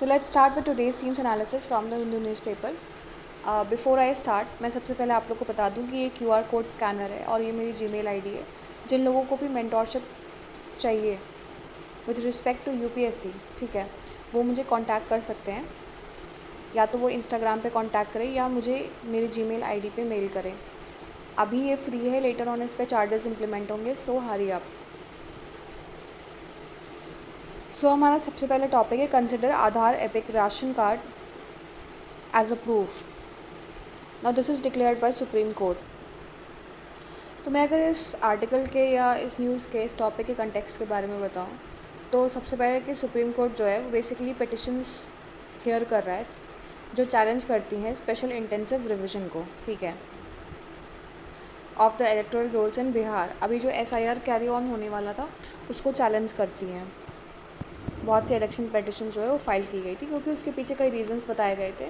So let's start with today's themes analysis from the Hindu newspaper. Before I start, मैं सबसे पहले आप लोग को बता दूं कि ये QR कोड स्कैनर है और ये मेरी जीमेल आईडी है. जिन लोगों को भी मेंटोरशिप चाहिए विद रिस्पेक्ट टू यूपीएससी, ठीक है, वो मुझे कांटेक्ट कर सकते हैं. या तो वो इंस्टाग्राम पे कांटेक्ट करें या मुझे मेरी जीमेल आईडी पे मेल करें. अभी ये फ्री है, लेटर ऑन इस पर चार्जेस इंप्लीमेंट होंगे, सो हरी अप. सो हमारा सबसे पहला टॉपिक है consider Aadhaar EPIC ration card as a proof. Now this is declared by Supreme Court. तो मैं अगर इस आर्टिकल के या इस न्यूज़ के इस टॉपिक के कंटेक्स्ट के बारे में बताऊं, तो सबसे पहले कि सुप्रीम कोर्ट जो है वो बेसिकली पिटिशंस हियर कर रहा है जो चैलेंज करती हैं स्पेशल इंटेंसिव रिवीजन को, ठीक है, of the electoral rolls in Bihar. अभी जो SIR कैरी ऑन होने वाला था उसको चैलेंज करती हैं. बहुत से इलेक्शन पिटिशन जो है वो फाइल की गई थी क्योंकि उसके पीछे कई रीजंस बताए गए थे.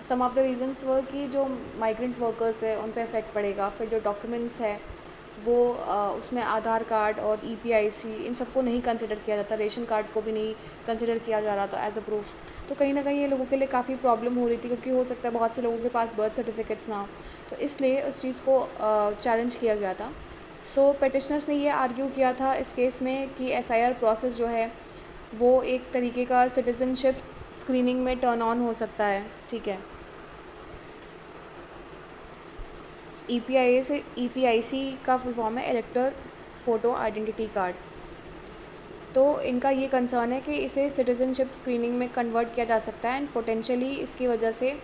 सम ऑफ द रीजंस वो कि जो माइग्रेंट वर्कर्स है उन पे इफेक्ट पड़ेगा. फिर जो डॉक्यूमेंट्स है वो उसमें आधार कार्ड और EPIC इन सबको नहीं कंसिडर किया जाता. रेशन कार्ड को भी नहीं कंसिडर किया जा रहा था एज अ प्रूफ. तो कहीं ना कहीं ये लोगों के लिए काफ़ी प्रॉब्लम हो रही थी क्योंकि हो सकता है बहुत से लोगों के पास बर्थ सर्टिफिकेट्स ना हो. तो इसलिए उस चीज़ को चैलेंज किया गया था. सो पिटिशनर्स ने ये आर्ग्यू किया था इस केस में कि SIR प्रोसेस जो है वो एक तरीके का सिटीज़नशिप स्क्रीनिंग में टर्न ऑन हो सकता है, ठीक है. EPIC का फुल फॉर्म है इलेक्टर फ़ोटो आइडेंटिटी कार्ड. तो इनका ये कंसर्न है कि इसे सिटीज़नशिप स्क्रीनिंग में कन्वर्ट किया जा सकता है एंड पोटेंशियली इसकी वजह से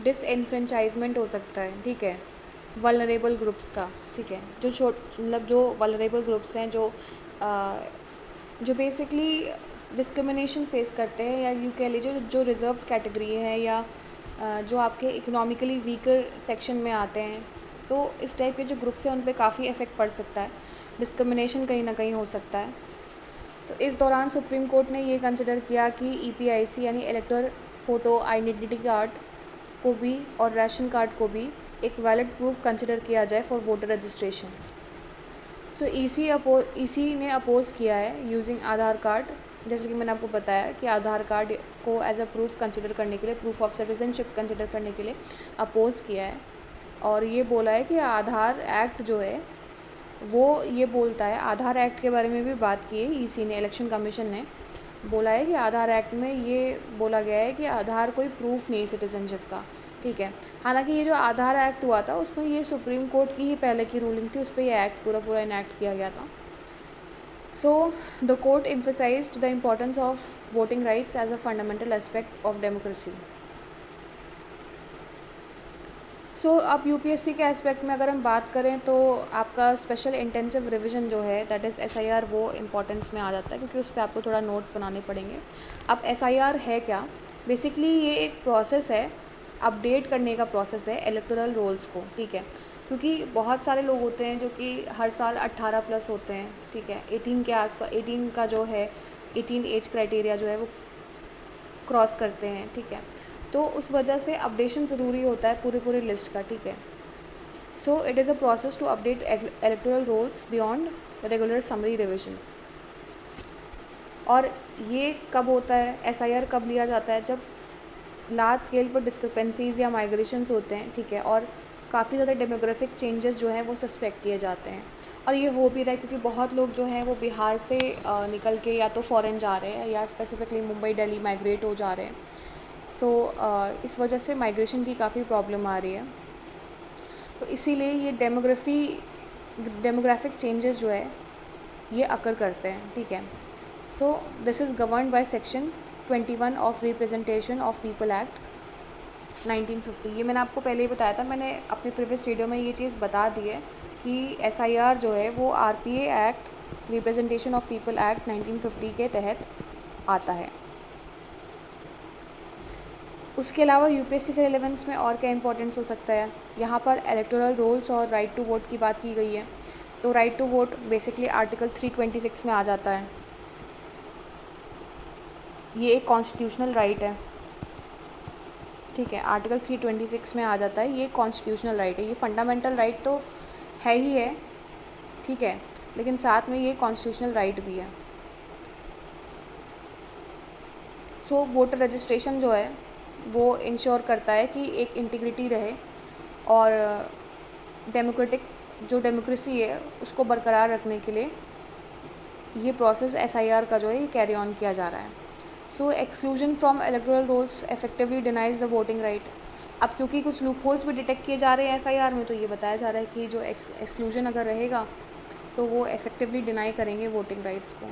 डिसएनफ्रेंचाइजमेंट हो सकता है, ठीक है, वल्नरेबल ग्रुप्स का, ठीक है, जो वल्नरेबल ग्रुप्स हैं जो बेसिकली डिस्क्रिमिनेशन फेस करते हैं, या यूँ कह लीजिए जो रिज़र्व कैटेगरी है या जो आपके इकोनॉमिकली वीकर सेक्शन में आते हैं. तो इस टाइप के जो ग्रुप्स हैं उन पे काफ़ी इफ़ेक्ट पड़ सकता है. डिस्क्रिमिनेशन कहीं ना कहीं हो सकता है. तो इस दौरान सुप्रीम कोर्ट ने ये कंसिडर किया कि EPIC यानी इलेक्टर फ़ोटो आइडेंटिटी कार्ड को भी और राशन कार्ड को भी एक वैलिड प्रूफ कंसिडर किया जाए for voter registration. So EC ने अपोज़ किया है यूजिंग आधार कार्ड. जैसे कि मैंने आपको बताया कि आधार कार्ड को एज अ प्रूफ कंसिडर करने के लिए, प्रूफ ऑफ सिटीजनशिप कंसिडर करने के लिए अपोज़ किया है. और ये बोला है कि आधार एक्ट जो है वो ये बोलता है, आधार एक्ट के बारे में भी बात की है EC ने, इलेक्शन कमीशन ने बोला है कि आधार एक्ट में ये बोला गया है कि आधार कोई प्रूफ नहीं सिटीजनशिप का, ठीक है. हालांकि ये जो आधार एक्ट हुआ था उसमें ये सुप्रीम कोर्ट की ही पहले की रूलिंग थी, उस पर यह एक्ट पूरा इनैक्ट किया गया था. So the court emphasised the importance of voting rights as a fundamental aspect of democracy. So अब UPSC के एस्पेक्ट में अगर हम बात करें तो आपका स्पेशल इंटेंसिव रिवीजन जो है दैट इज़ SIR वो इम्पोर्टेंस में आ जाता है क्योंकि उस पर आपको थोड़ा नोट्स बनाने पड़ेंगे. अब SIR है क्या? बेसिकली ये एक प्रोसेस है, अपडेट करने का प्रोसेस है इलेक्टोरल रोल्स को, ठीक है. क्योंकि बहुत सारे लोग होते हैं जो कि हर साल 18+ होते हैं, ठीक है, 18 के आसपास, 18 का जो है 18 एज क्राइटेरिया जो है वो क्रॉस करते हैं, ठीक है. तो उस वजह से अपडेशन ज़रूरी होता है पूरे लिस्ट का, ठीक है. So it is a process to update electoral rolls beyond regular summary revisions. और ये कब होता है, SIR कब लिया जाता है? जब लार्ज स्केल पर डिस्क्रिपेंसीज या माइग्रेशंस होते हैं, ठीक है, और काफ़ी ज़्यादा डेमोग्राफिक चेंजेस जो हैं वो सस्पेक्ट किए जाते हैं. और ये हो भी रहा है क्योंकि बहुत लोग जो हैं वो बिहार से निकल के या तो फ़ॉरेन जा रहे हैं या स्पेसिफिकली मुंबई दिल्ली माइग्रेट हो जा रहे हैं. सो इस वजह से माइग्रेशन की काफ़ी प्रॉब्लम आ रही है. तो इसीलिए ये डेमोग्राफिक चेंजेस जो है ये अकर करते हैं, ठीक है. So this is governed by section 21 of representation of people act 1950. ये मैंने आपको पहले ही बताया था, मैंने अपने प्रीवियस वीडियो में ये चीज़ बता दी है कि SIR जो है वो RPA act, representation of people act 1950 के तहत आता है. उसके अलावा UPSC के रिलेवेंस में और क्या इंपॉर्टेंस हो सकता है? यहाँ पर इलेक्टोरल रोल्स और राइट टू वोट की बात की गई है. तो right to vote basically article 326 में आ जाता है. ये एक कॉन्स्टिट्यूशनल राइट है, ठीक है, आर्टिकल 326 में आ जाता है. ये कॉन्स्टिट्यूशनल राइट है, ये फंडामेंटल राइट तो है ही है, ठीक है, लेकिन साथ में ये कॉन्स्टिट्यूशनल राइट भी है. सो वोटर रजिस्ट्रेशन जो है वो इंश्योर करता है कि एक इंटीग्रिटी रहे और डेमोक्रेटिक जो डेमोक्रेसी है उसको बरकरार रखने के लिए ये प्रोसेस एसआईआर का जो है ये कैरी ऑन किया जा रहा है। So exclusion from electoral rolls effectively denies the voting right. अब क्योंकि कुछ लूप होल्स भी डिटेक्ट किए जा रहे हैं एसआईआर में, तो ये बताया जा रहा है कि जो एक्सक्लूजन अगर रहेगा तो वो इफेक्टिवली डिनाई करेंगे वोटिंग राइट्स को।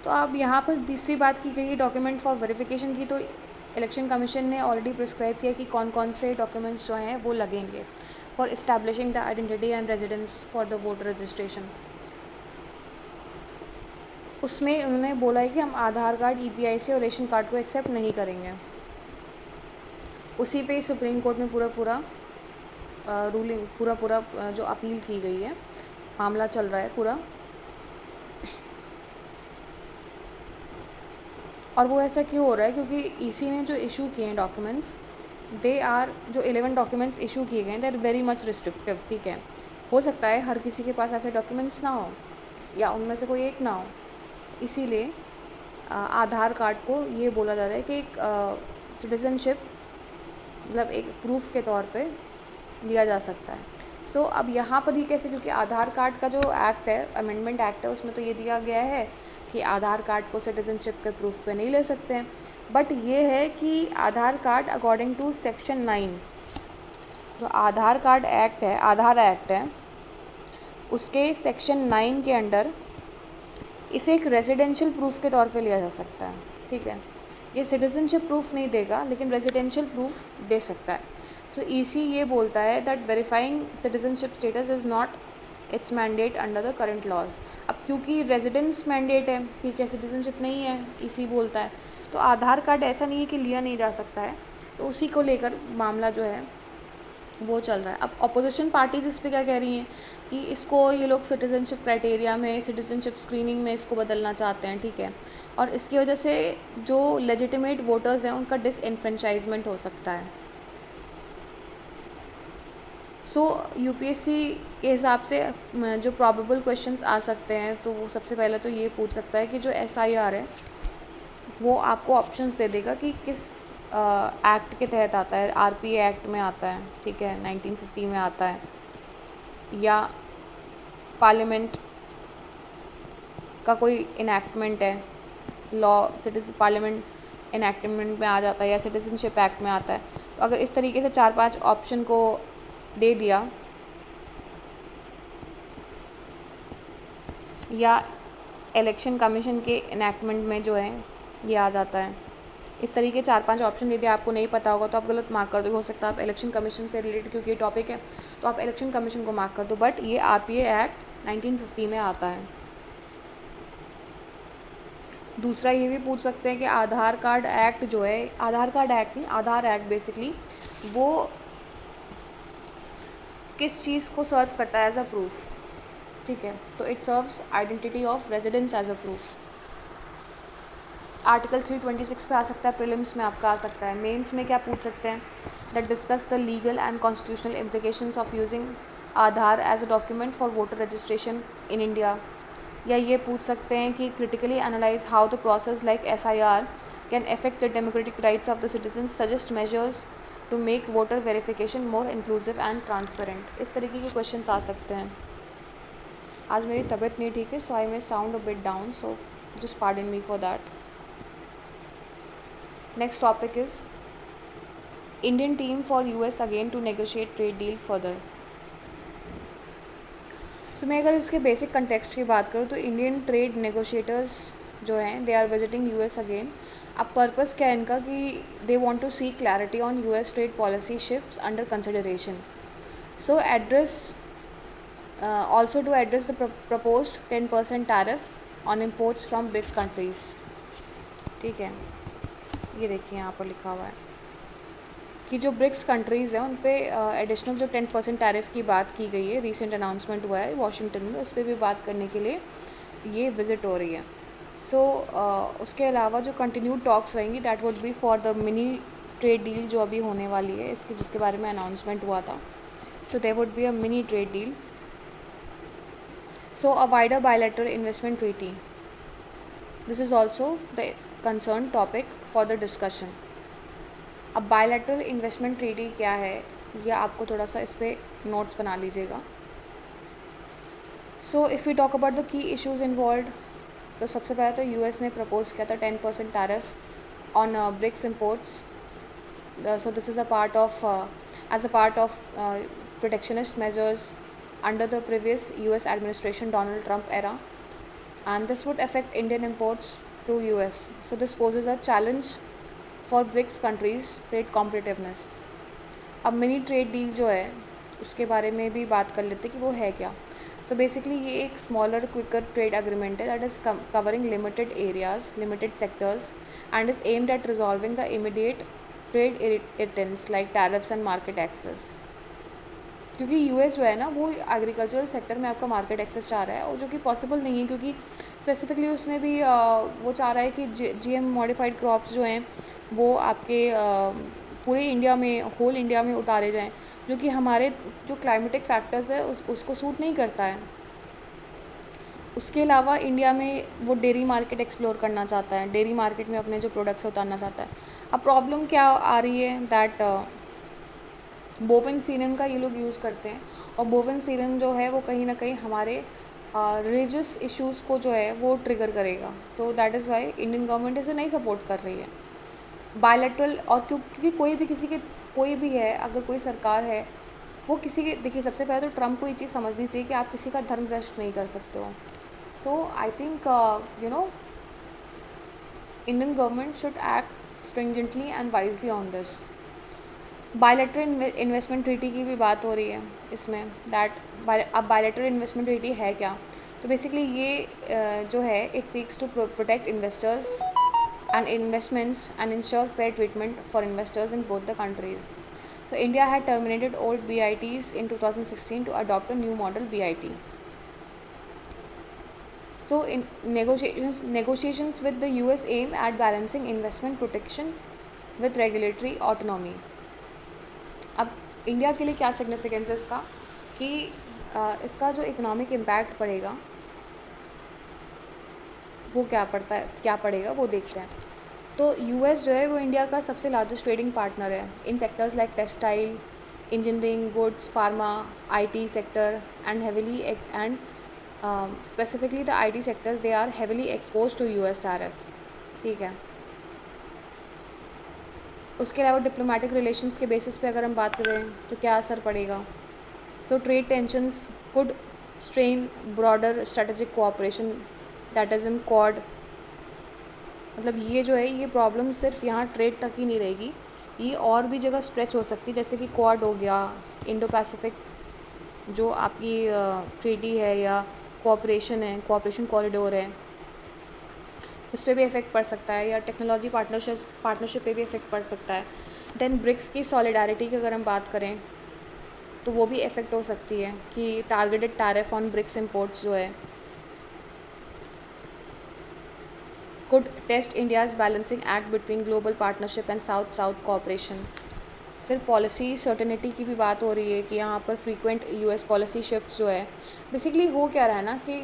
तो अब यहाँ पर तीसरी बात की गई है डॉक्यूमेंट फॉर वेरिफिकेशन की। तो इलेक्शन कमीशन ने ऑलरेडी प्रिस्क्राइब किया कि कौन कौन से डॉक्यूमेंट्स जो हैं वो लगेंगे for establishing the identity and residence for the voter registration. उसमें उन्होंने बोला है कि हम आधार कार्ड, ईपीआईसी और रेशन कार्ड को एक्सेप्ट नहीं करेंगे। उसी पे सुप्रीम कोर्ट में पूरा रूलिंग पूरा जो अपील की गई है, मामला चल रहा है पूरा। और वो ऐसा क्यों हो रहा है, क्योंकि ईसी ने जो इशू किए हैं डॉक्यूमेंट्स, दे आर जो 11 डॉक्यूमेंट्स इशू किए गए हैं they are very much restrictive. ठीक है, हो सकता है हर किसी के पास ऐसे डॉक्यूमेंट्स ना हो या उनमें से कोई एक ना हो, इसीलिए आधार कार्ड को ये बोला जा रहा है कि एक सिटीजनशिप मतलब एक प्रूफ के तौर पे लिया जा सकता है। सो अब यहाँ पर ही कैसे, क्योंकि आधार कार्ड का जो एक्ट है, अमेंडमेंट एक्ट है, उसमें तो ये दिया गया है कि आधार कार्ड को सिटीजनशिप के प्रूफ पे नहीं ले सकते हैं। बट ये है कि आधार कार्ड अकॉर्डिंग टू सेक्शन 9, जो आधार कार्ड एक्ट है, आधार एक्ट है, उसके सेक्शन 9 के अंडर इसे एक रेजिडेंशियल प्रूफ के तौर पे लिया जा सकता है। ठीक है, ये सिटीजनशिप प्रूफ नहीं देगा लेकिन रेजिडेंशियल प्रूफ दे सकता है। सो ईसी ये बोलता है that verifying citizenship status is not its mandate under the current laws. अब क्योंकि रेजिडेंस मैंडेट है, ठीक है, सिटीजनशिप नहीं है, ईसी बोलता है, तो आधार कार्ड ऐसा नहीं है कि लिया नहीं जा सकता है। तो उसी को लेकर मामला जो है वो चल रहा है। अब अपोजिशन पार्टीज इस पर क्या कह रही हैं कि इसको ये लोग सिटीजनशिप क्राइटेरिया में, सिटीजनशिप स्क्रीनिंग में इसको बदलना चाहते हैं। ठीक है, और इसकी वजह से जो लेजिटिमेट वोटर्स हैं उनका डिसएनफ्रेंचाइजमेंट हो सकता है। सो यूपीएससी के हिसाब से जो प्रॉबेबल क्वेश्चंस आ सकते हैं, तो वो सबसे पहले तो ये पूछ सकता है कि जो एसआईआर है वो आपको ऑप्शंस दे देगा कि किस एक्ट के तहत आता है। आरपीए एक्ट में आता है, ठीक है, 1950 में आता है, या पार्लियामेंट का कोई इनैक्टमेंट है, लॉ सिटीजन पार्लियामेंट इनैक्टमेंट में आ जाता है, या सिटीजनशिप एक्ट में आता है। तो अगर इस तरीके से 4-5 ऑप्शन को दे दिया, या इलेक्शन कमीशन के इनैक्टमेंट में जो है ये आ जाता है, इस तरीके 4-5 ऑप्शन दे दिया, आपको नहीं पता होगा तो आप गलत मार्क कर दो। हो सकता है आप इलेक्शन कमीशन से रिलेटेड, क्योंकि ये टॉपिक है तो आप इलेक्शन कमीशन को मार्क कर दो, बट ये आरपीए एक्ट 1950 में आता है। दूसरा ये भी पूछ सकते हैं कि आधार कार्ड एक्ट जो है, आधार कार्ड एक्ट नहीं, आधार एक्ट बेसिकली वो किस चीज़ को सर्व करता है एज अ प्रूफ। ठीक है, तो it serves identity of residence as a proof. Article 326 पे आ सकता है, प्रीलिम्स में आपका आ सकता है। मेंस में क्या पूछ सकते हैं, that discuss the legal and constitutional implications of using Aadhaar as a document for voter registration in India. या ये पूछ सकते हैं कि critically analyse how the process like SIR can affect the democratic rights of the citizens, suggest measures to make voter verification more inclusive and transparent. इस तरीके के question आ सकते हैं। आज मेरी तबीयत नहीं ठीक है, so I may sound a bit down, so just pardon me for that. Next topic is Indian team for US again to negotiate trade deal further. तो मैं अगर इसके बेसिक कंटेक्स्ट की बात करूँ तो इंडियन ट्रेड नेगोशिएटर्स जो हैं they are visiting US again. अब पर्पस क्या है इनका कि they want to see clarity on US trade policy shifts under consideration, so address also to address the proposed 10% tariff on imports from BRICS countries. ठीक है, ये देखिए यहाँ पर लिखा हुआ है कि जो ब्रिक्स कंट्रीज़ हैं उन पे एडिशनल जो 10% टैरिफ की बात की गई है, रीसेंट अनाउंसमेंट हुआ है वॉशिंगटन में, उस पर भी बात करने के लिए ये विज़िट हो रही है। सो उसके अलावा जो कंटिन्यूड टॉक्स रहेंगी that would be for the mini trade deal जो अभी होने वाली है, इसके जिसके बारे में अनाउंसमेंट हुआ था। So there would be a mini trade deal. So a wider bilateral investment treaty, this is also the concerned topic for the discussion. अब बायलैटरल इन्वेस्टमेंट ट्रीटी क्या है, ये आपको थोड़ा सा इस पर नोट्स बना लीजिएगा. So if we talk about the key issues involve, तो सबसे पहले तो यूएस ने प्रपोज किया था 10% tariff on BRICS imports. So this is a part of as a part of protectionist measures under the previous US administration Donald Trump era, and this would affect Indian imports to US. So this poses a challenge for BRICS countries trade competitiveness. अब mini trade deal जो है उसके बारे में भी बात कर लेते कि वो है क्या. सो बेसिकली ये एक स्मॉलर क्विकर ट्रेड एग्रीमेंट है that is covering limited areas, limited sectors, and is aimed at resolving the immediate trade irritants like tariffs and market access. क्योंकि यूएस जो है ना वो एग्रीकल्चरल सेक्टर में आपका मार्केट एक्सेस चाह रहा है, और जो कि पॉसिबल नहीं है, क्योंकि स्पेसिफिकली उसमें भी वो चाह रहा है कि जीएम मॉडिफाइड क्रॉप्स जो हैं वो आपके पूरे इंडिया में, होल इंडिया में उतारे जाएं, जो कि हमारे जो क्लाइमेटिक फैक्टर्स है उसको सूट नहीं करता है. उसके अलावा इंडिया में वो डेयरी मार्केट एक्सप्लोर करना चाहता है, डेयरी मार्केट में अपने जो प्रोडक्ट्स उतारना चाहता है. अब प्रॉब्लम क्या आ रही है दैट बोविन सीरम का ये लोग यूज़ करते हैं, और बोविन सीरम जो है वो कहीं ना कहीं हमारे रिलीजियस इश्यूज़ को जो है वो ट्रिगर करेगा. सो that is why Indian government इसे नहीं सपोर्ट कर रही है बायलैटरल. और क्योंकि कोई भी है, अगर कोई सरकार है वो किसी के, देखिए सबसे पहले तो ट्रम्प को ये चीज़ समझनी चाहिए कि आप किसी का धर्म भ्रष्ट नहीं कर सकते हो. So I think Indian government should act stringently and wisely on this. Bilateral investment treaty की भी बात हो रही है इसमें, अब bilateral investment treaty है क्या. तो बेसिकली ये जो है it seeks to protect investors and investments and ensure fair treatment for investors in both the countries. So India had terminated old BITs in 2016 to adopt a new model BIT. So in negotiations with the US aim at balancing investment protection with regulatory autonomy. अब India के लिए क्या significance है इसका, कि इसका जो economic impact पड़ेगा वो क्या पड़ेगा वो देखते हैं. तो यूएस जो है वो इंडिया का सबसे लार्जेस्ट ट्रेडिंग पार्टनर है in sectors like textile, engineering, goods, pharma, IT sector and specifically the IT sectors, they are heavily exposed to US tariff. ठीक है. उसके अलावा डिप्लोमेटिक रिलेशंस के बेसिस पे अगर हम बात करें तो क्या असर पड़ेगा. So trade tensions could strain broader strategic cooperation that is in quad. मतलब ये जो है ये प्रॉब्लम सिर्फ यहाँ ट्रेड तक ही नहीं रहेगी, ये और भी जगह स्ट्रेच हो सकती है, जैसे कि क्वाड हो गया, इंडो पैसिफिक जो आपकी ट्रीटी है या कोऑपरेशन कॉरिडोर है, उस पर भी इफ़ेक्ट पड़ सकता है, या टेक्नोलॉजी पार्टनरशिप पे भी इफ़ेक्ट पड़ सकता है. देन ब्रिक्स की सॉलिडारिटी की अगर हम बात करें तो वो भी इफ़ेक्ट हो सकती है कि targeted tariff on BRICS imports जो है could test India's balancing act between global partnership and South South cooperation. फिर पॉलिसी सर्टेनिटी की भी बात हो रही है कि यहाँ पर फ्रीक्वेंट यूएस पॉलिसी शिफ्ट जो है, बेसिकली हो क्या रहा है ना कि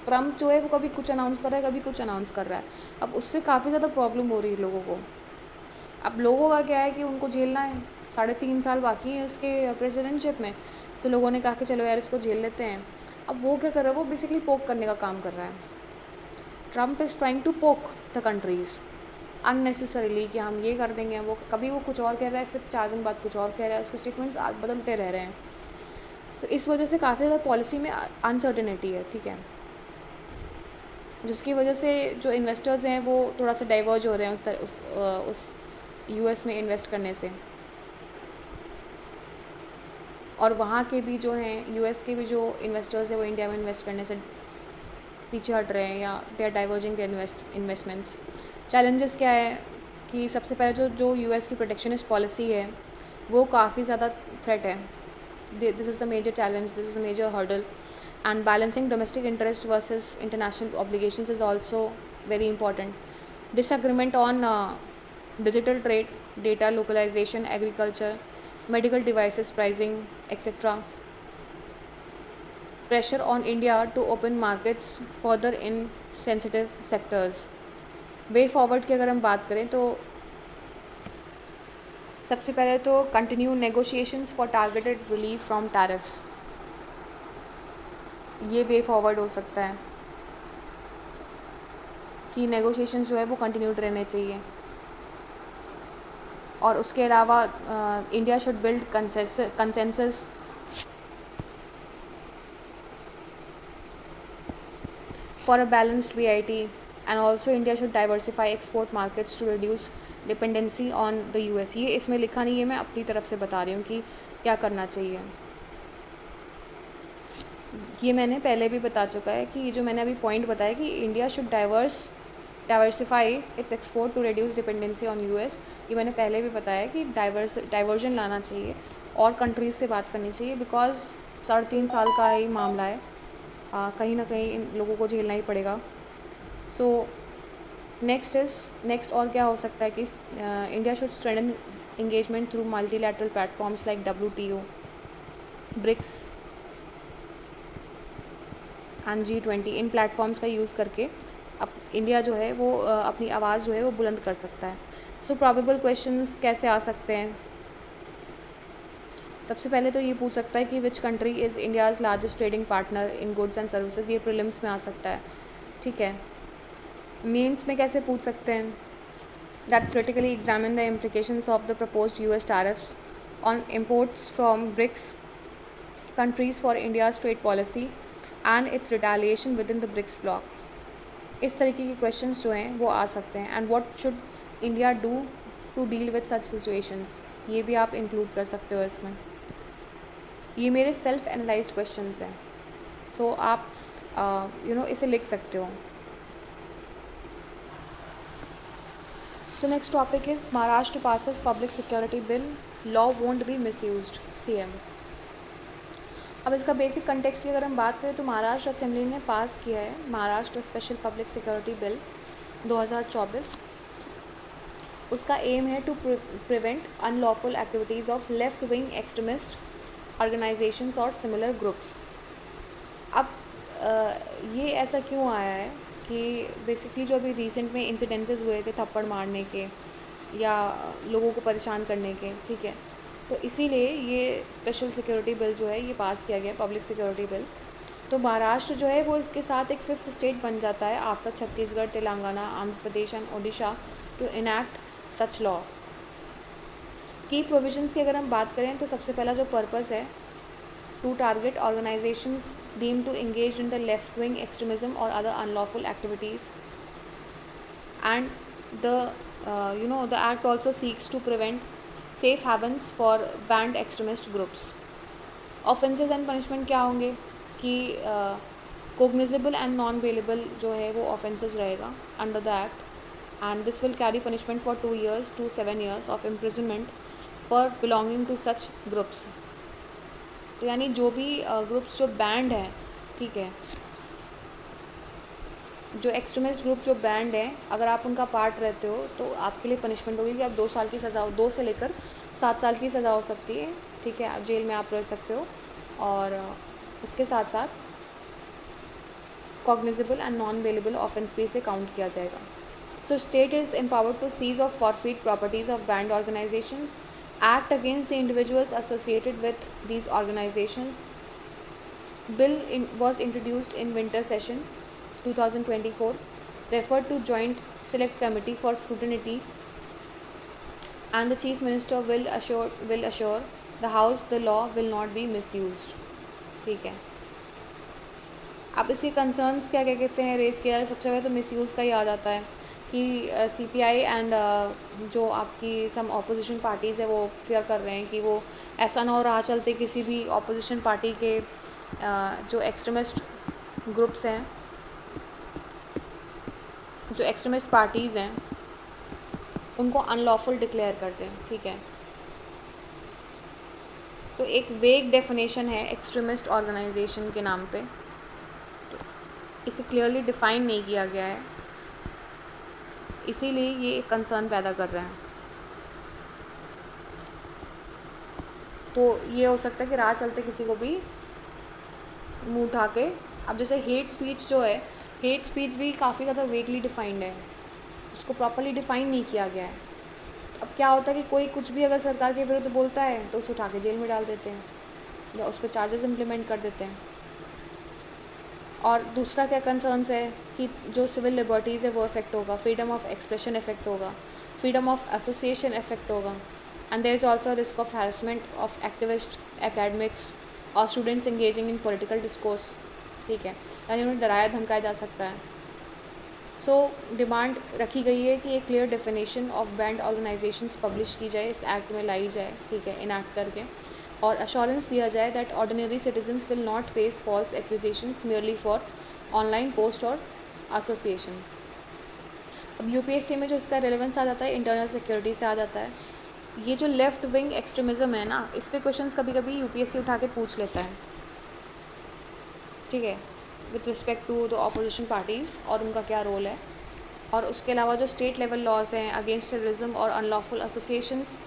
ट्रम्प जो है वो कभी कुछ अनाउंस कर रहा है, कभी कुछ अनाउंस कर रहा है. अब उससे काफ़ी ज़्यादा प्रॉब्लम हो रही है लोगों को. अब लोगों का क्या है कि उनको झेलना है, 3.5 साल बाकी है उसके प्रेसिडेंटशिप में. सो लोगों ने कहा कि चलो यार इसको झेल लेते हैं. अब वो क्या कर रहा है, वो बेसिकली पोक करने का काम कर रहा है. Trump is trying to poke the countries unnecessarily कि हम ये कर देंगे, वो कभी वो कुछ और कह रहा है, फिर 4 दिन बाद कुछ और कह रहा है, उसके स्टेटमेंट्स बदलते रह रहे हैं. तो इस वजह से काफ़ी ज़्यादा पॉलिसी में अनसर्टेनिटी है. ठीक है, जिसकी वजह से जो इन्वेस्टर्स हैं वो थोड़ा सा डाइवर्ज हो रहे हैं उस यूएस में इन्वेस्ट करने से, और वहाँ के भी जो हैं यूएस के भी जो इन्वेस्टर्स हैं वो इंडिया में इन्वेस्ट करने से पीछे हट रहे हैं, या they are diverging the investments. Challenges क्या है कि सबसे पहले जो यूएस की प्रोटेक्शनिस्ट पॉलिसी है वो काफ़ी ज़्यादा थ्रेट है. This is the major challenge, this is the major hurdle. And balancing domestic interest versus international obligations is also very important. Disagreement on digital trade, data localisation, agriculture, medical devices pricing, etc. Pressure on India to open markets further in sensitive sectors. Way forward की अगर हम बात करें तो सबसे पहले तो continue negotiations for targeted relief from tariffs, ये वे फॉरवर्ड हो सकता है कि नेगोशिएशंस जो है वो कंटिन्यूड रहने चाहिए। और उसके अलावा India should build consensus for a balanced VIT, and also India should diversify export markets to reduce dependency on the US। ये इसमें लिखा नहीं है, मैं अपनी तरफ से बता रही हूँ कि क्या करना चाहिए। ये मैंने पहले भी बता चुका है कि ये जो मैंने अभी पॉइंट बताया कि India should diversify its export to reduce dependency on US, ये मैंने पहले भी बताया कि डाइवर्जन लाना चाहिए और कंट्रीज़ से बात करनी चाहिए, बिकॉज 3.5 साल का ही मामला है, कहीं ना कहीं इन लोगों को झेलना ही पड़ेगा। सो नेक्स्ट और क्या हो सकता है कि India should strengthen engagement through multilateral platforms like WTO, BRICS and G20। In platforms का यूज़ करके अब इंडिया जो है वो अपनी आवाज़ जो है वो बुलंद कर सकता है। सो प्रॉबेबल क्वेश्चंस कैसे आ सकते हैं? सबसे पहले तो ये पूछ सकता है कि which country is India's largest trading partner in goods and services, ये प्रीलिम्स में आ सकता है, ठीक है। मेंस में कैसे पूछ सकते हैं? That critically examine the implications of the proposed US tariffs on imports from BRICS countries for India's trade policy and its retaliation within the BRICS bloc। इस तरीके के क्वेश्चंस जो हैं वो आ सकते हैं। And what should India do to deal with such situations, ये भी आप इंक्लूड कर सकते हो इसमें। ये मेरे सेल्फ एनालाइज्ड क्वेश्चंस हैं, सो आप इसे लिख सकते हो। So next topic is Maharashtra passes public security bill, law won't be misused, CM। अब इसका बेसिक कंटेक्स्ट की अगर हम बात करें तो महाराष्ट्र असेंबली ने पास किया है Maharashtra special public security bill 2024। उसका एम है to prevent unlawful activities of left wing extremist organisations और सिमिलर ग्रुप्स। अब ये ऐसा क्यों आया है कि बेसिकली जो अभी रिसेंट में इंसिडेंसेस हुए थे थप्पड़ मारने के या लोगों को परेशान करने के, ठीक है, तो इसीलिए ये स्पेशल सिक्योरिटी बिल जो है ये पास किया गया, पब्लिक सिक्योरिटी बिल। तो महाराष्ट्र जो है वो इसके साथ एक 5th स्टेट बन जाता है after Chhattisgarh, Telangana, Andhra Pradesh and Odisha to enact such law. की प्रोविजंस की अगर हम बात करें तो सबसे पहला जो पर्पस है, to target organizations deemed to engage in the left-wing extremism or other unlawful activities, and the act also seeks to prevent safe havens for banned extremist groups। offenses and punishment क्या होंगे कि cognizable and non-bailable जो है वो offenses रहेगा under the act, and this will carry punishment for 2 years to 7 years of imprisonment for belonging to such groups। तो यानी जो भी ग्रुप्स जो बैंड हैं, ठीक है, जो एक्सट्रीमिस्ट ग्रुप जो बैंड है, अगर आप उनका पार्ट रहते हो तो आपके लिए पनिशमेंट होगी कि आप 2 साल की सज़ा, 2 से लेकर 7 साल की सज़ा हो सकती है, ठीक है, जेल में आप रह सकते हो। और इसके साथ साथ cognizable and non bailable offence भी इसे काउंट किया जाएगा। So state is empowered to seize of forfeit properties of banned organisations, act against the individuals associated with these organizations। Bill was introduced in winter session 2024, referred to Joint Select Committee for scrutiny, and the Chief Minister will assure the House the law will not be misused। ठीक है, अब इसके concerns क्या क्या कहते हैं race किया। सबसे पहले तो मिसयूज़ का ही आ जाता है कि CPI एंड जो आपकी सम ऑपोजिशन पार्टीज़ है वो फेयर कर रहे हैं कि वो ऐसा ना हो राह चलते किसी भी ऑपोजिशन पार्टी के जो एक्सट्रीमिस्ट ग्रुप्स हैं, जो एक्सट्रीमिस्ट पार्टीज़ हैं, उनको अनलॉफुल डिक्लेयर करते हैं, ठीक है। तो एक वेग डेफिनेशन है एक्सट्रीमिस्ट ऑर्गेनाइजेशन के नाम पे, इसे क्लियरली डिफ़ाइन नहीं किया गया है, इसीलिए ये एक कंसर्न पैदा कर रहे हैं। तो ये हो सकता है कि राह चलते किसी को भी मुंह उठा के, अब जैसे हेट स्पीच जो है, हेट स्पीच भी काफ़ी ज़्यादा वेगली डिफाइंड है, उसको प्रॉपर्ली डिफ़ाइन नहीं किया गया है। अब क्या होता है कि कोई कुछ भी अगर सरकार के विरुद्ध बोलता है तो उसे उठा के जेल में डाल देते हैं या उस पर चार्जेस इम्प्लीमेंट कर देते हैं। और दूसरा क्या कंसर्न्स है कि जो सिविल लिबर्टीज़ है वो इफ़ेक्ट होगा, फ्रीडम ऑफ एक्सप्रेशन इफ़ेक्ट होगा, फ्रीडम ऑफ एसोसिएशन इफ़ेक्ट होगा, and there is also risk of harassment of activist, academics और students engaging in political discourse. ठीक है, यानी उन्हें डराया धमकाया जा सकता है। सो डिमांड रखी गई है कि एक clear definition of banned organisations publish की जाए, इस एक्ट में लाई जाए, ठीक है, इनैक्ट करके, और अश्योरेंस दिया जाए that ordinary citizens will not face false accusations merely for online post और एसोसिएशंस। अब यूपीएससी में जो इसका रेलेवेंस आ जाता है इंटरनल सिक्योरिटी से आ जाता है। ये जो लेफ़्ट विंग एक्सट्रीमिज़म है ना, इस पे क्वेश्चंस कभी कभी यूपीएससी उठा के पूछ लेता है, ठीक है, with respect to the opposition parties और उनका क्या रोल है। और उसके अलावा जो स्टेट लेवल लॉज हैं अगेंस्ट टेररिज्म और अनलॉफुल एसोसिएशंस,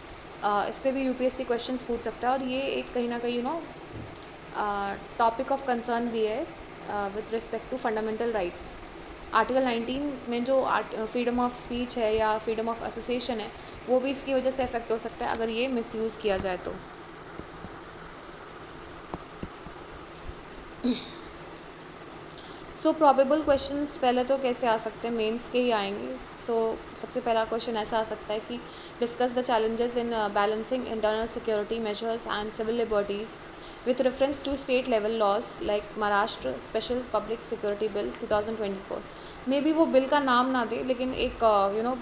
इस पर भी यूपीएससी क्वेश्चंस पूछ सकता है। और ये एक कहीं ना कहीं टॉपिक ऑफ कंसर्न भी है with respect to fundamental rights. Article 19 में जो फ्रीडम ऑफ स्पीच है या फ्रीडम ऑफ एसोसिएशन है, वो भी इसकी वजह से अफेक्ट हो सकता है अगर ये मिसयूज़ किया जाए तो। सो प्रॉबेबल क्वेश्चंस पहले तो कैसे आ सकते हैं, मेंस के ही आएंगे। सबसे पहला क्वेश्चन ऐसा आ सकता है कि discuss the challenges in balancing internal security measures and civil liberties with reference to state level laws like Maharashtra special public security bill 2024। May be वो बिल का नाम ना दे, लेकिन एक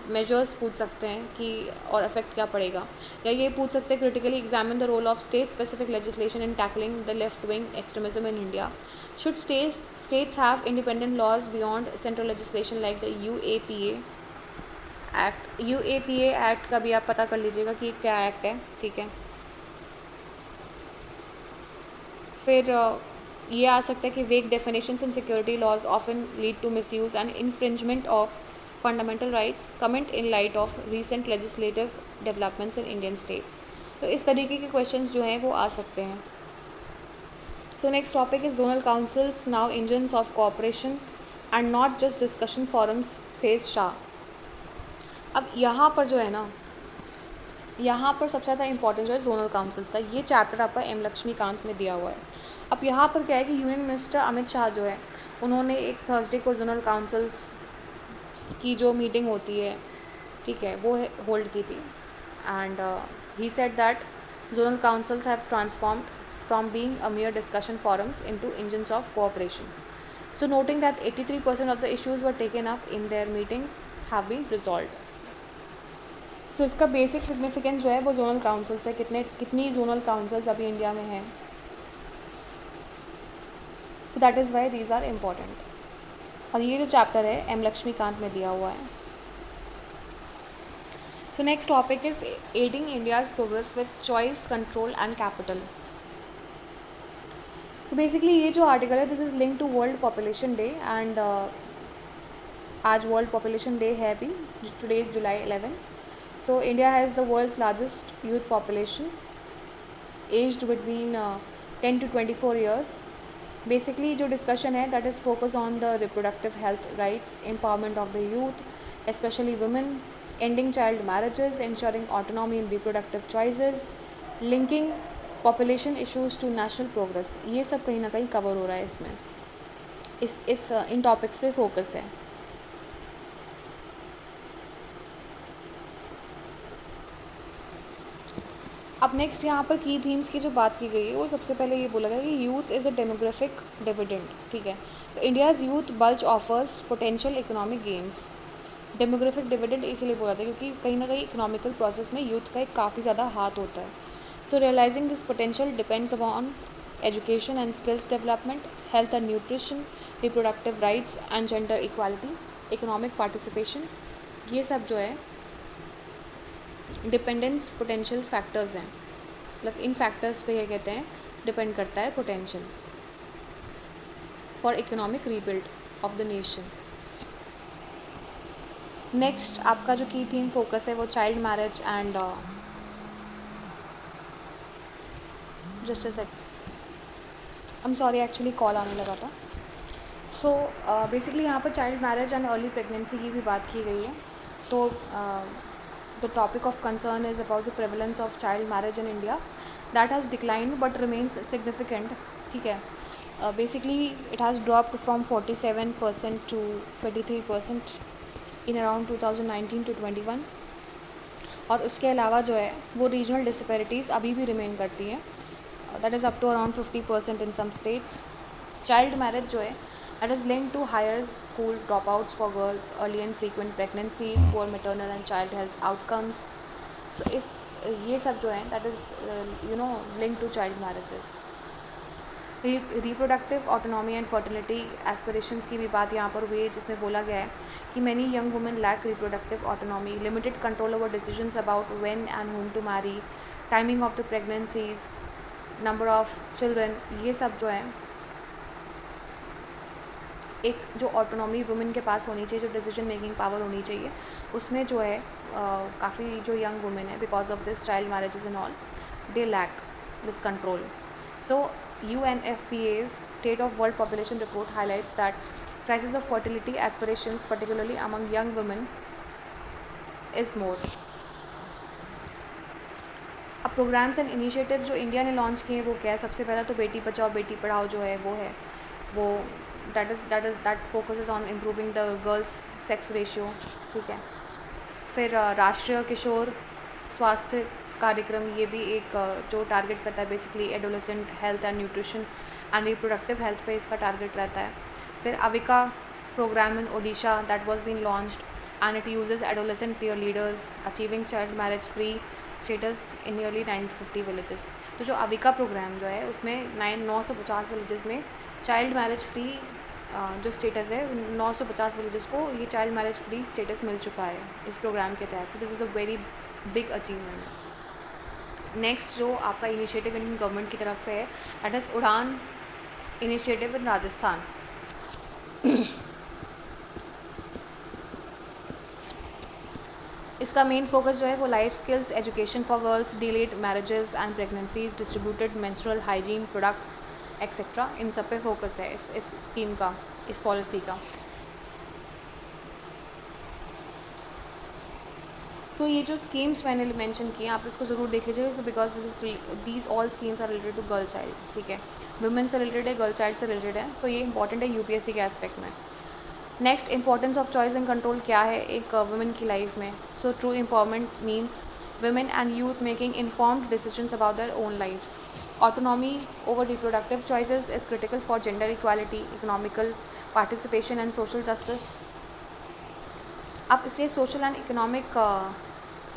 मेजर्स पूछ सकते हैं कि और इफेक्ट क्या पड़ेगा। या ये पूछ सकते हैं critically examine the role of state specific legislation in tackling the left wing extremism in India. Should states have independent laws beyond central legislation like the UAPA Act? UAPA Act का भी आप पता कर लीजिएगा कि क्या एक्ट है, ठीक है। फिर ये आ सकता है कि vague definitions in security laws often lead to misuse and infringement of fundamental rights, comment in light of recent legislative developments in Indian states. तो इस तरीके के क्वेश्चंस जो हैं वो आ सकते हैं। So next topic is zonal councils now engines of cooperation and not just discussion forums, says Shah. अब यहाँ पर जो है ना, यहाँ पर सबसे ज़्यादा इंपॉर्टेंट जो है जोनल काउंसिल्स का। ये चैप्टर आपका एम लक्ष्मीकांत में दिया हुआ है। अब यहाँ पर क्या है कि यूनियन मिनिस्टर अमित शाह जो है, उन्होंने एक थर्सडे को जोनल काउंसिल्स की जो मीटिंग होती है, ठीक है, वो होल्ड की थी। And he said that zonal councils have transformed from being a mere discussion forums into engines of cooperation. So noting that 83% of the issues were taken up in their meetings have been resolved. So इसका basic significance जो है वो zonal councils है, कितनी zonal councils अभी India में हैं। So that is why these are important. और ये जो चैप्टर है एम लक्ष्मीकांत में दिया हुआ है। So next topic is aiding India's progress with choice, control and capital. So basically ये जो आर्टिकल है this is link to world population day and आज वर्ल्ड पॉपुलेशन डे है अभी, today is July 11। So India has the world's largest youth population aged between 10 to 24 years. Basically जो discussion है that is focus on the reproductive health rights, empowerment of the youth specially women, ending child marriages, ensuring autonomy in reproductive choices, linking population issues to national progress। ये सब कहीं ना कहीं cover हो रहा है इसमें, इन टॉपिक्स पे फोकस है। अब नेक्स्ट यहाँ पर की थीम्स की जो बात की गई है वो सबसे पहले ये बोला गया कि youth is a demographic dividend, ठीक है। तो India's youth bulge offers potential economic gains. Demographic dividend इसीलिए बोला था क्योंकि कहीं ना कहीं इकोनॉमिकल प्रोसेस में यूथ का एक काफ़ी ज़्यादा हाथ होता है। So realising this potential depends upon education and skills development, health and nutrition, reproductive rights and gender equality, economic participation. ये सब जो है डिपेंडेंस पोटेंशियल फैक्टर्स हैं, मतलब इन फैक्टर्स पे ये कहते हैं डिपेंड करता है potential for economic rebuild of the nation. Next आपका जो की थीम फोकस है वो child marriage and just a second, I am sorry actually call आने लगा था। सो बेसिकली यहाँ पर child marriage and early pregnancy की भी बात की गई है। तो the topic of concern is about the prevalence of child marriage in India that has declined but remains significant. ठीक है, basically it has dropped from 47% to 23% in around 2019 to 21. और उसके अलावा जो है वो रीजनल डिस्पैरिटीज़ अभी भी रिमेन करती हैं, that is up to around 50% in some states. Child marriage जो है that is linked to higher school dropouts for girls, early and frequent pregnancies, poor maternal and child health outcomes. So इस ये सब जो है that is linked to child marriages. Reproductive autonomy and fertility aspirations की भी बात यहाँ पर हुई है, जिसमें बोला गया है कि many young women lack reproductive autonomy, limited control over decisions about when and whom to marry, timing of the pregnancies, number of children. ये सब जो है एक जो ऑटोनॉमी वुमेन के पास होनी चाहिए, जो डिसीजन मेकिंग पावर होनी चाहिए, उसमें जो है काफ़ी जो यंग वुमेन है because of this child marriages and all, they lack this control. So UNFPA's State of World Population Report highlights that crisis of fertility aspirations, particularly among young women, is more. अब programmes and initiative जो India ने launch किए हैं वो क्या है? सबसे पहला तो बेटी बचाओ बेटी पढ़ाओ जो है वो that focuses on improving the girls sex ratio. ठीक है. फिर राष्ट्रीय किशोर स्वास्थ्य कार्यक्रम, ये भी एक जो टारगेट करता है basically adolescent health and nutrition and reproductive health पे इसका टारगेट रहता है. फिर Avika programme in Odisha that was been launched and it uses adolescent peer leaders achieving child marriage free status in nearly 950 villages. तो जो अविका प्रोग्राम जो है उसमें 950 विलेजेस में चाइल्ड मैरिज फ्री जो स्टेटस है 950 विलेजेस को ये चाइल्ड मैरिज फ्री स्टेटस मिल चुका है इस प्रोग्राम के तहत. So this is a very big achievement. Next जो आपका इनिशिएटिव इंडियन गवर्नमेंट की तरफ से है that is Udaan initiative in Rajasthan. इसका मेन फोकस जो है वो life skills education for girls, delayed marriages and pregnancies, distributed menstrual hygiene products etcetera, इन सब पे फोकस है इस स्कीम का, इस पॉलिसी का. सो ये जो स्कीम्स मैंने मेंशन किए आप इसको ज़रूर देख लीजिएगा because these all schemes are related to girl child. ठीक है, वुमेन से रिलेटेड है, गर्ल चाइल्ड से रिलेटेड है. सो ये इंपॉर्टेंट है यूपीएससी के एस्पेक्ट में. Next, importance of choice and control क्या है एक वुमेन की लाइफ में? So true empowerment means women and youth making informed decisions about their own lives. Autonomy over reproductive choices is critical for gender equality, economical participation and social justice. अब इसके social and economic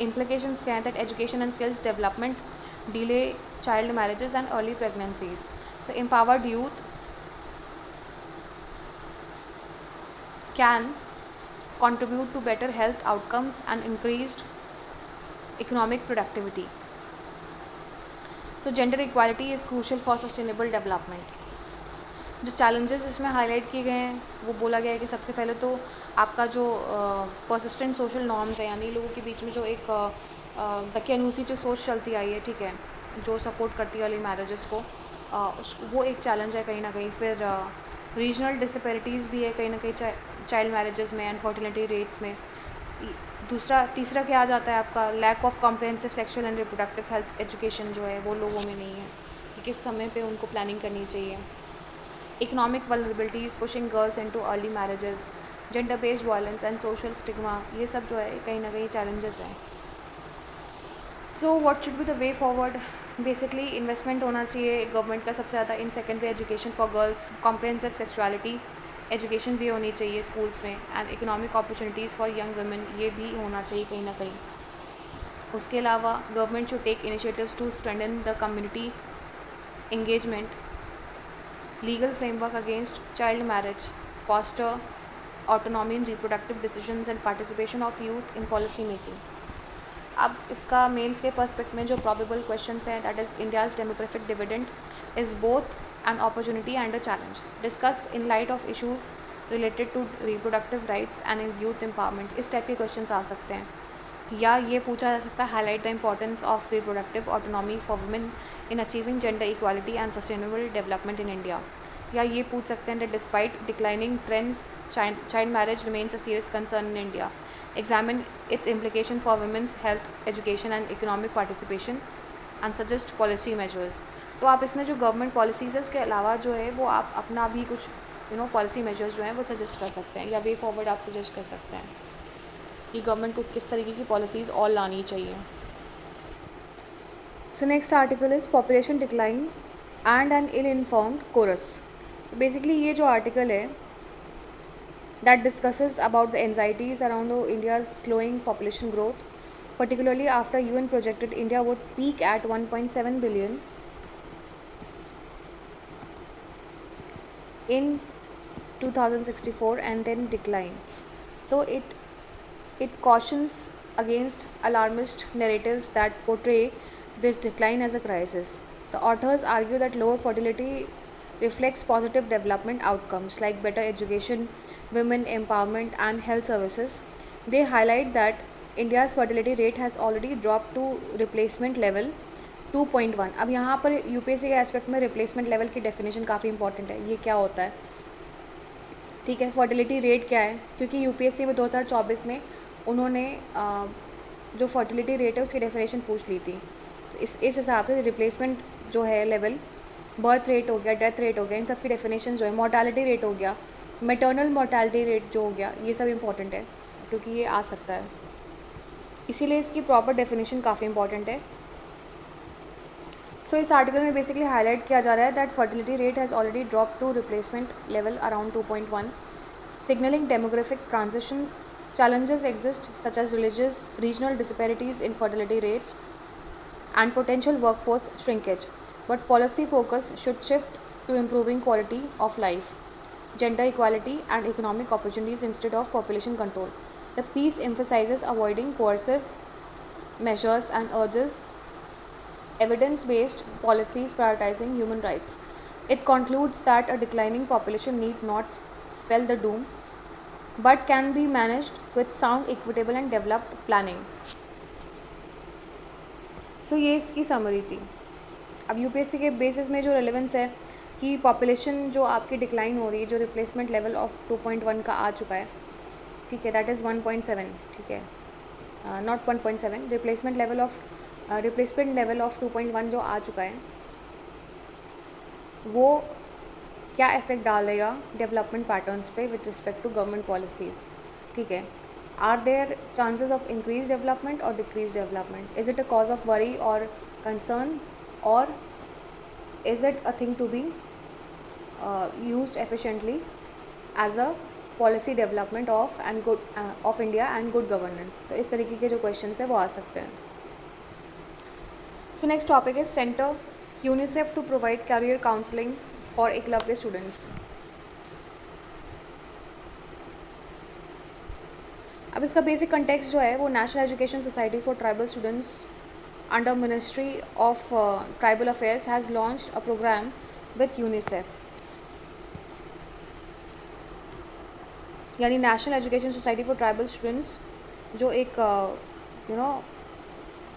implications क्या हैं? That education and skills development, delay child marriages and early pregnancies. So empowered youth can contribute to better health outcomes and increased economic productivity. So gender equality is crucial for sustainable development. जो challenges इसमें highlight किए गए हैं वो बोला गया है कि सबसे पहले तो आपका जो persistent social norms है, यानी लोगों के बीच में जो एक दकियानूसी जो सोच चलती आई है, ठीक है, जो सपोर्ट करती है अर्ली मैरिजेस को, वो एक चैलेंज है कहीं ना कहीं. फिर रीजनल डिस्पैरिटीज़ भी है कहीं ना कहीं चाइल्ड मैरिजेस में एंड फर्टिलिटी रेट्स में. तीसरा क्या आ जाता है आपका? Lack of comprehensive sexual and reproductive health education जो है वो लोगों में नहीं है कि किस समय पे उनको प्लानिंग करनी चाहिए. Economic vulnerabilities pushing girls into early marriages, gender based violence and social stigma, ये सब जो है कहीं ना कहीं चैलेंजेस हैं. So what should be the way forward? Basically investment होना चाहिए गवर्नमेंट का सबसे ज़्यादा in secondary education for girls, comprehensive sexuality education भी होनी चाहिए स्कूल्स में, and economic opportunities for young women, ये भी होना चाहिए कहीं ना कहीं. उसके अलावा government should take initiatives to strengthen the community engagement, legal framework against child marriage, foster autonomy in reproductive decisions and participation of youth in policy making. अब इसका मेंस के पर्सपेक्ट में जो प्रॉबेबल क्वेश्चंस हैं that is India's demographic dividend is both an opportunity and a challenge. Discuss in light of issues related to reproductive rights and in youth empowerment. इस type के questions आ सकते हैं. या ये पूछा जा सकता है highlight the importance of reproductive autonomy for women in achieving gender equality and sustainable development in India. या ये पूछ सकते हैं that despite declining trends child marriage remains a serious concern in India. examine its implication for women's health, education and economic participation and suggest policy measures. तो आप इसमें जो government policies है उसके अलावा जो है वो आप अपना भी कुछ पॉलिसी मेजर्स जो हैं वो सजेस्ट कर सकते हैं या वे फॉरवर्ड आप सजेस्ट कर सकते हैं कि गवर्नमेंट को किस तरीके की पॉलिसीज़ और लानी चाहिए. So next article is population decline and an ill-informed chorus. Basically ये जो article है that discusses about the anxieties around India's slowing population growth, particularly after UN projected India would peak at 1.7 billion in 2064 and then decline. So it cautions against alarmist narratives that portray this decline as a crisis. The authors argue that lower fertility reflects positive development outcomes like better education, women empowerment and health services. They highlight that India's fertility rate has already dropped to replacement level 2.1. अब यहाँ पर UPSC के aspect में replacement level की definition काफ़ी important है. ये क्या होता है, ठीक है, फर्टिलिटी रेट क्या है, क्योंकि यूपीएससी में 2024 में उन्होंने जो फर्टिलिटी रेट है उसकी डेफिनेशन पूछ ली थी. इस हिसाब से रिप्लेसमेंट जो है लेवल, बर्थ रेट हो गया, डेथ रेट हो गया, इन सब की डेफिनेशन जो है, मोर्टालिटी रेट हो गया, मैटरनल मोर्टालिटी रेट जो हो गया, ये सब इंपॉर्टेंट है क्योंकि ये आ सकता है, इसीलिए इसकी प्रॉपर डेफिनेशन काफ़ी इंपॉर्टेंट है. सो इस आर्टिकल में बेसिकली हाईलाइट किया जा रहा है that fertility rate has already drop to replacement level around 2.1, signalling demographic transitions. Challenges exist such as regional disparities in fertility rates and potential workforce shrinkage, but policy focus should shift to improving quality of life, gender equality and economic opportunities instead of population control. The piece emphasizes avoiding coercive measures and urges evidence-based policies prioritizing human rights. It concludes that a declining population need not spell the doom, but can be managed with sound, equitable and developed planning. So ये इसकी summary थी. अब UPSC के basis में जो relevance है कि population जो आपकी डिक्लाइन हो रही है, जो रिप्लेसमेंट लेवल ऑफ 2.1 का आ चुका है, ठीक है, दैट इज़ 1.7, ठीक है, नॉट 1.7, रिप्लेसमेंट लेवल ऑफ 2.1 जो आ चुका है वो क्या इफेक्ट डालेगा डेवलपमेंट पैटर्न्स पे with respect to government policies, ठीक है. Are there chances of increase development और decrease development? Is it a cause of worry और कंसर्न और is it a thing to be used efficiently as a policy development of India and good governance? तो इस तरीके के जो question है वो आ सकते हैं. So next topic is centre UNICEF to provide career counselling for Eklavya students. अब इसका बेसिक कंटेक्स्ट जो है वो national education society for tribal students under ministry of tribal affairs has launched a programme with UNICEF, यानी national education society for tribal students जो एक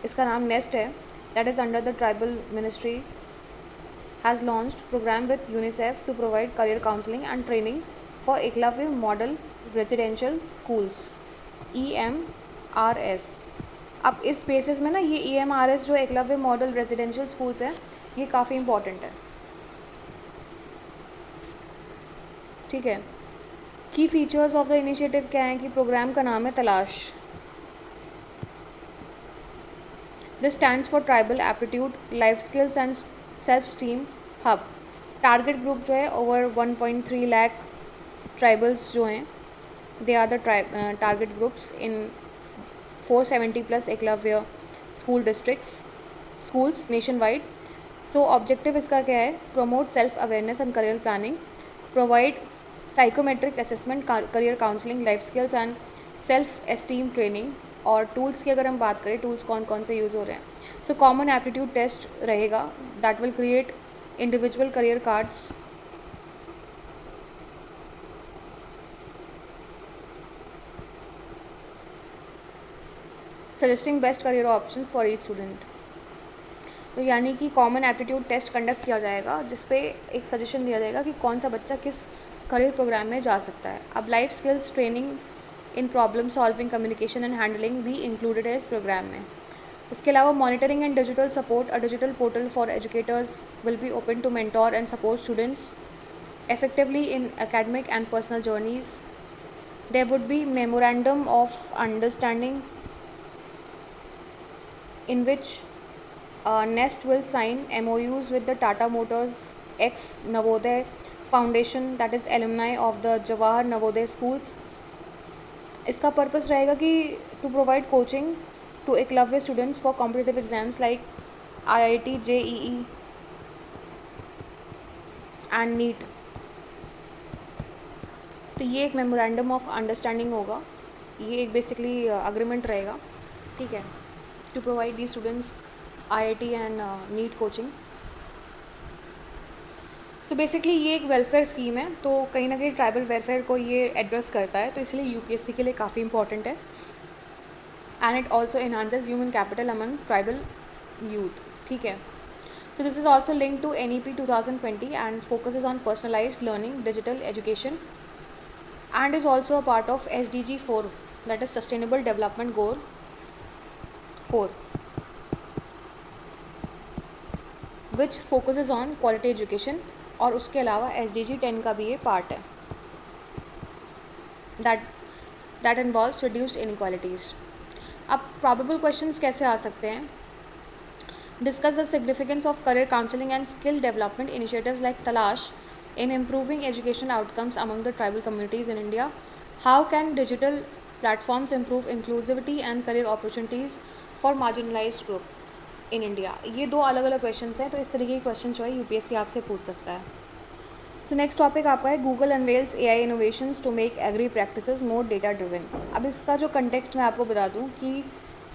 इसका नाम नेस्ट है, that is under the tribal ministry, has launched program with UNICEF to provide career counseling and training for Eklavya Model Residential Schools EMRS. अब इस basis में ना ये EMRS जो एकलव्य मॉडल रेजिडेंशियल स्कूल्स हैं ये काफ़ी इंपॉर्टेंट है, ठीक है. की फीचर्स ऑफ द इनिशिएटिव क्या हैं कि प्रोग्राम का नाम है Talash. This stands for tribal aptitude life skills and self esteem hub. Target group जो है ओवर 1.3 लाख ट्राइबल्स जो हैं, they are the target groups in 470 plus Eklavya school districts schools nationwide. So objective इसका क्या है? Promote self awareness and career planning, provide psychometric assessment, career counselling, life skills and self esteem training. और tools की अगर हम बात करें, tools कौन कौन से यूज़ हो रहे हैं, सो कॉमन एप्टीट्यूड टेस्ट रहेगा that will create individual career cards, suggesting best career options for each student. तो यानी कि कॉमन एप्टीट्यूड टेस्ट कंडक्ट किया जाएगा जिस पे एक सजेशन दिया जाएगा कि कौन सा बच्चा किस करियर प्रोग्राम में जा सकता है. अब life skills training in problem solving, communication and handling भी इंक्लूडेड है इस प्रोग्राम में। उसके अलावा monitoring and digital support, a digital portal for educators will be open to mentor and support students effectively in academic and personal journeys. There would be memorandum of understanding in which Nest will sign MOUs with the Tata Motors ex Navodaya Foundation, that is alumni of the Jawahar Navodaya schools. इसका purpose रहेगा कि to provide coaching to Eklavya students for competitive exams like IIT, JEE and NEET. तो ये एक memorandum of understanding होगा, ये एक basically agreement रहेगा, ठीक है, to provide the students IIT and NEET coaching. So basically ये एक वेलफेयर स्कीम है, तो कहीं ना कहीं ट्राइबल वेलफेयर को ये एड्रेस करता है, तो इसलिए UPSC के लिए काफ़ी इंपॉर्टेंट है। And it also enhances human capital among tribal youth, ठीक है। So this is also linked to NEP 2020 and focuses on personalized learning, digital education, and is also a part of SDG 4, that is Sustainable Development Goal 4, which focuses on quality education, और उसके अलावा SDG 10 का भी ये part है, that involves reduced inequalities। अब probable questions कैसे आ सकते हैं? Discuss the significance of career counseling and skill development initiatives like Talash in improving education outcomes among the tribal communities in India. How can digital platforms improve inclusivity and career opportunities for marginalized group in India? ये दो अलग अलग questions हैं, तो इस तरीके के question जो है UPSC आपसे पूछ सकता है। सो नेक्स्ट टॉपिक आपका है Google unveils AI innovations to make agri practices more data driven। अब इसका जो कंटेक्स्ट मैं आपको बता दूँ कि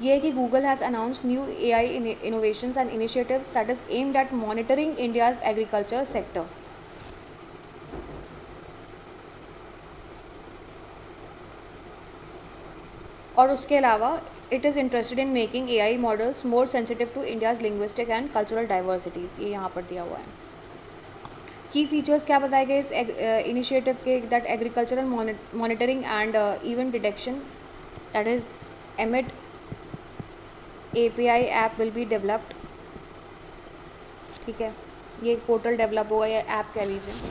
ये है कि Google has announced new AI innovations and initiatives that is aimed at monitoring India's agriculture sector। और उसके अलावा it is interested in making AI models more sensitive to India's linguistic and cultural diversities। ये यहाँ पर दिया हुआ है। की फीचर्स क्या बताए गए इस इनिशिएटिव के? That agricultural monitoring and event detection, that is emit API app will be developed, ठीक है, ये एक पोर्टल डेवलप होगा या ऐप कह लीजिए,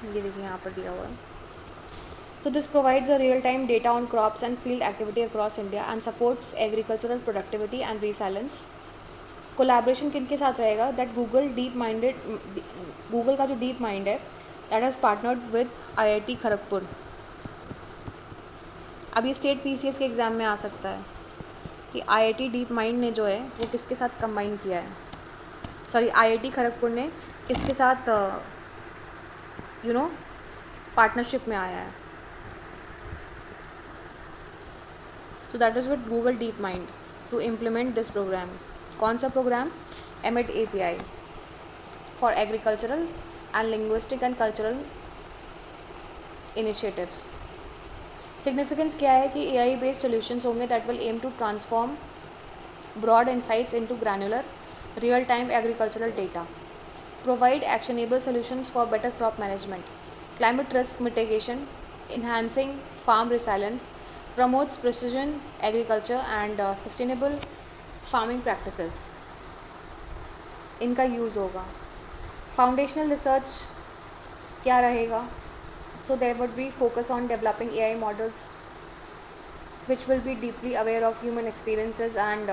ये देखिए यहाँ पर दिया हुआ है। So this provides a real time data on crops and field activity across India and supports agricultural productivity and resilience. Collaboration किन के साथ रहेगा? दैट गूगल का जो डीप माइंड है that has partnered with IIT Kharagpur. अब ये स्टेट PCS के एग्ज़ाम में आ सकता है कि IIT डीप माइंड ने जो है वो किसके साथ कंबाइन किया है, सॉरी IIT खड़गपुर ने इसके साथ पार्टनरशिप में आया है। So that is with Google DeepMind to implement this programme. कौन सा programme? AMED API for agricultural and linguistic and cultural initiatives. Significance क्या है कि AI बेस्ड सोल्यूशंस होंगे that will aim to transform broad insights into granular real time agricultural data, provide actionable solutions for better crop management, climate risk mitigation, enhancing farm resilience, promotes precision agriculture and sustainable farming practices। इनका use होगा। Foundational research क्या रहेगा? So there would be focus on developing AI models which will be deeply aware of human experiences and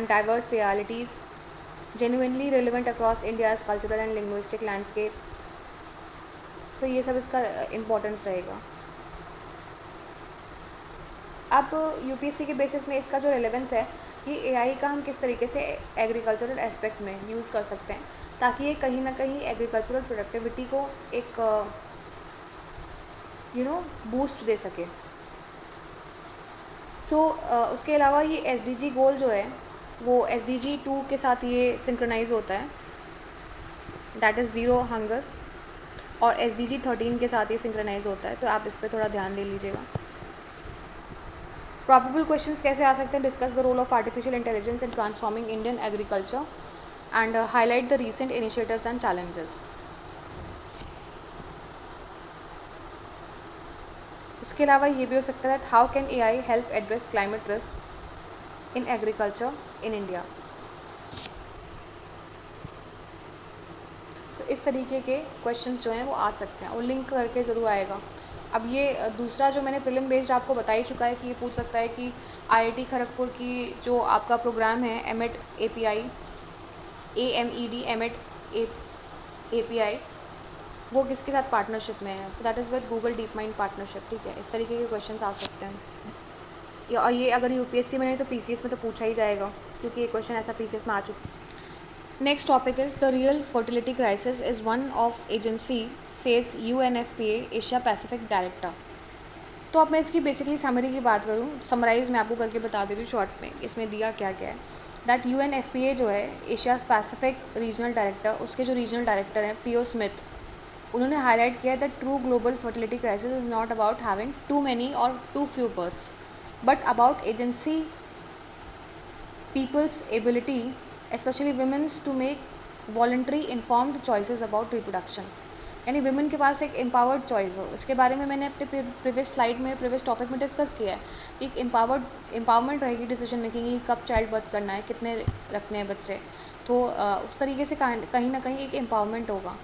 diverse realities, genuinely relevant across India's cultural and linguistic landscape। So ये सब इसका importance रहेगा। अब UPSC के basis में इसका जो relevance है कि AI का हम किस तरीके से एग्रीकल्चरल एस्पेक्ट में यूज़ कर सकते हैं ताकि ये कहीं ना कहीं एग्रीकल्चरल प्रोडक्टिविटी को एक बूस्ट दे सके। सो उसके अलावा ये SDG गोल जो है वो SDG 2 के साथ ये सिंक्रोनाइज होता है, दैट इज़ ज़ीरो हंगर, और SDG 13 के साथ ये सिंक्रोनाइज होता है, तो आप इस पर थोड़ा ध्यान दे लीजिएगा। प्रॉबेबल क्वेश्चंस कैसे आ सकते हैं? Discuss the role of artificial intelligence in transforming Indian agriculture and highlight the recent initiatives and challenges. उसके अलावा ये भी हो सकता है that how can AI help address climate risk in agriculture in India. तो इस तरीके के क्वेश्चंस जो हैं वो आ सकते हैं और लिंक करके ज़रूर आएगा। अब ये दूसरा जो मैंने प्रीलिम बेस्ड आपको बता ही चुका है कि ये पूछ सकता है कि IIT खड़गपुर की जो आपका प्रोग्राम है एमेट API AMED एमेट API वो किसके साथ पार्टनरशिप में है। So that is with Google deep mind partnership. ठीक है, इस तरीके के क्वेश्चंस आ सकते हैं। और ये अगर UPSC में नहीं तो PCS में तो पूछा ही जाएगा, क्योंकि ये क्वेश्चन ऐसा PCS में आ चुका है। Next topic is the real fertility crisis is one of agency, says UNFPA Asia Pacific Director। तो अब मैं इसकी बेसिकली समरी की बात करूँ, समराइज़ मैं आपको करके बता दे रही हूँ शॉर्ट में इसमें दिया क्या क्या है। दैट UNFPA जो है एशिया पैसिफिक रीजनल डायरेक्टर, उसके जो रीजनल डायरेक्टर हैं PO स्मिथ, उन्होंने हाईलाइट किया that true global fertility crisis is not about having too many और too few births but about agency people's ability, especially women's, to make voluntary informed choices about reproduction। यानी women के पास एक empowered choice हो। इसके बारे में मैंने अपने प्रीवियस स्लाइड में प्रीवियस टॉपिक में डिस्कस किया है। एक एम्पावरमेंट रहेगी डिसीजन मेकिंग की, कब चाइल्ड बर्थ करना है, कितने रखने हैं बच्चे। तो उस तरीके से कहीं ना कहीं एक एम्पावरमेंट होगा।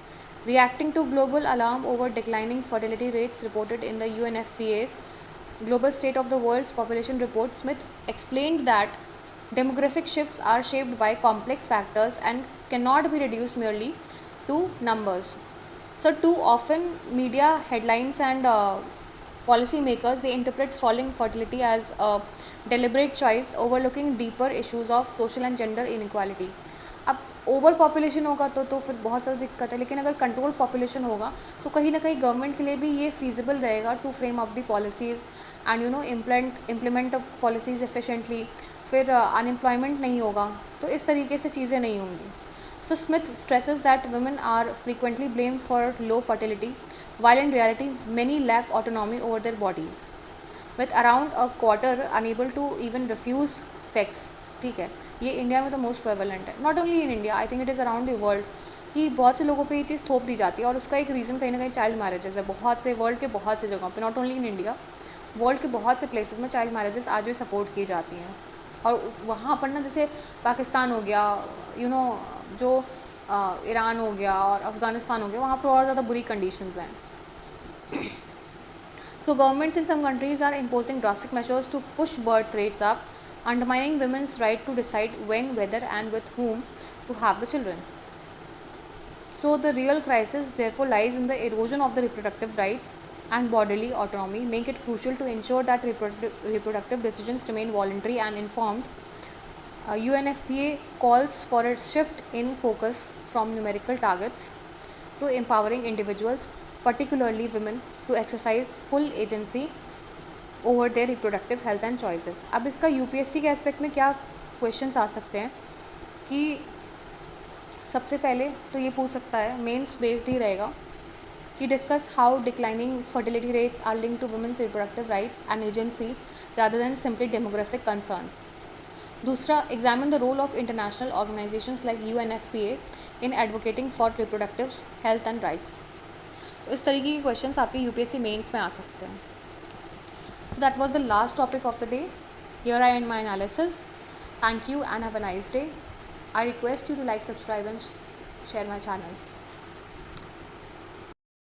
Reacting to global alarm over declining fertility rates reported in the UNFPA's Global State of the World's Population Report, Smith explained that demographic shifts are shaped by complex factors and cannot be reduced merely to numbers. So too often media headlines and policy makers, they interpret falling fertility as a deliberate choice, overlooking deeper issues of social and gender inequality। अब over population होगा तो फिर बहुत ज़्यादा दिक्कत है, लेकिन अगर कंट्रोल पॉपुलेशन होगा तो कहीं ना कहीं गवर्नमेंट के लिए भी ये फीजिबल रहेगा to frame up the policies and implement policies efficiently. फिर अनएम्प्लॉयमेंट नहीं होगा, तो इस तरीके से चीज़ें नहीं होंगी। So Smith stresses that women are frequently blamed for low fertility while in reality many lack autonomy over their bodies, with around a quarter unable to even refuse sex। ठीक है, ये इंडिया में तो मोस्ट प्रेवलेंट है, not only in India, I think it is around the world कि बहुत से लोगों पे ये चीज़ थोप दी जाती है। और उसका एक रीज़न कहीं ना कहीं चाइल्ड मैरिजेस है। बहुत से वर्ल्ड के बहुत से जगहों पे, not only in India, world के बहुत से प्लेसेस में चाइल्ड मैरिजेस आज भी सपोर्ट की जाती हैं। और वहाँ पर ना जैसे पाकिस्तान हो गया, जो ईरान हो गया और अफ़गानिस्तान हो गया, वहाँ पर और ज़्यादा बुरी कंडीशंस हैं। So governments in some countries are imposing drastic measures to push birth rates up, undermining women's right to decide when, whether and with whom to have the children. So the real crisis therefore lies in the erosion of the reproductive rights and bodily autonomy, make it crucial to ensure that reproductive decisions remain voluntary and informed. UNFPA calls for a shift in focus from numerical targets to empowering individuals, particularly women, to exercise full agency over their reproductive health and choices। अब इसका UPSC के aspect में क्या questions आ सकते हैं कि सबसे पहले तो ये पूछ सकता है, मेंस बेस्ड ही रहेगा, कि discuss how declining fertility rates are linked to women's reproductive rights and agency rather than simply demographic concerns. दूसरा, examine the role of international organisations like UNFPA in advocating for reproductive health and rights. इस तरीके के questions आपके UPSC mains में आ सकते हैं। So that was the last topic of the day. Here I and my analysis. Thank you and have a nice day. I request you to like, subscribe and share my channel।